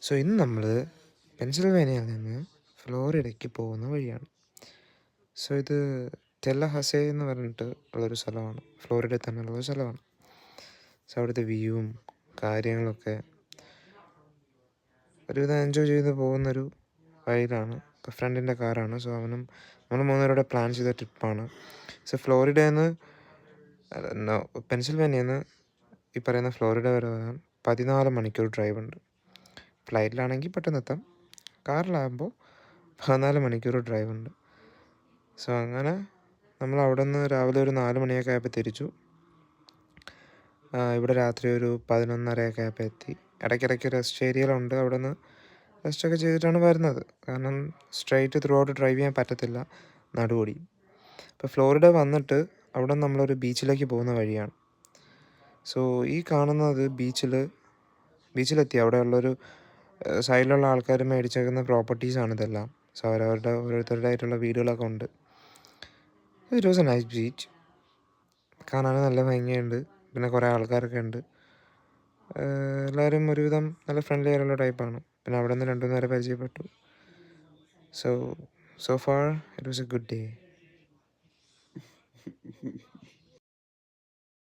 So ഇന്ന് നമ്മൾ പെൻസിൽവേനിയയിൽ നിന്ന് ഫ്ലോറിഡയ്ക്ക് പോകുന്ന വഴിയാണ്. സോ ഇത് ടെല്ലഹസെ എന്ന് പറഞ്ഞിട്ട് ഉള്ളൊരു സ്ഥലമാണ്, ഫ്ലോറിഡയിൽ തന്നെയുള്ളൊരു സ്ഥലമാണ്. സോ അവിടുത്തെ വ്യൂവും കാര്യങ്ങളൊക്കെ ഒരുവിധം എൻജോയ് ചെയ്ത് പോകുന്നൊരു വഴിയിലാണ്. ഇപ്പോൾ ഫ്രണ്ടിൻ്റെ കാറാണ്. സോ നമ്മൾ മൂന്നുപേരുടെ പ്ലാൻ ചെയ്ത ട്രിപ്പാണ്. സോ ഫ്ലോറിഡയിൽ നിന്ന് പെൻസിൽവേനിയയിൽ നിന്ന് ഈ പറയുന്ന ഫ്ലോറിഡ വരെ വരാൻ 14 മണിക്കൂർ ഡ്രൈവ് ഉണ്ട്. ഫ്ലൈറ്റിലാണെങ്കിൽ പെട്ടെന്ന് എത്താം, കാറിലാകുമ്പോൾ 14 മണിക്കൂർ ഡ്രൈവ് ഉണ്ട്. സോ അങ്ങനെ നമ്മൾ അവിടെ നിന്ന് രാവിലെ ഒരു 4 മണിയൊക്കെ ആയപ്പോൾ തിരിച്ചു. ഇവിടെ രാത്രി ഒരു 11:30 ആയപ്പോൾ എത്തി. ഇടയ്ക്കിടയ്ക്ക് റെസ്റ്റ് ഏരിയയിലുണ്ട്, അവിടെ നിന്ന് റെസ്റ്റൊക്കെ ചെയ്തിട്ടാണ് വരുന്നത്. കാരണം സ്ട്രെയിറ്റ് ത്രൂ ഔട്ട് ഡ്രൈവ് ചെയ്യാൻ പറ്റത്തില്ല, നടുവൊടി. ഇപ്പോൾ ഫ്ലോറിഡ വന്നിട്ട് അവിടെ നമ്മളൊരു ബീച്ചിലേക്ക് പോകുന്ന വഴിയാണ്. സോ ഈ കാണുന്നത് ബീച്ചിലെത്തി അവിടെയുള്ളൊരു സൈഡിലുള്ള ആൾക്കാർ മേടിച്ചേക്കുന്ന പ്രോപ്പർട്ടീസാണ് ഇതെല്ലാം. സോ അവരവരുടെ ഓരോരുത്തരുടേതായിട്ടുള്ള വീടുകളൊക്കെ ഉണ്ട്. It was A nice beach. കാണാൻ നല്ല ഭംഗിയുണ്ട്, പിന്നെ കുറേ ആൾക്കാരൊക്കെ ഉണ്ട്. എല്ലാവരും ഒരുവിധം നല്ല ഫ്രണ്ട്ലി ആയിട്ടുള്ള ടൈപ്പാണ്. പിന്നെ അവിടെ നിന്ന് 2-3 പേരെ പരിചയപ്പെട്ടു. So far it was A good day.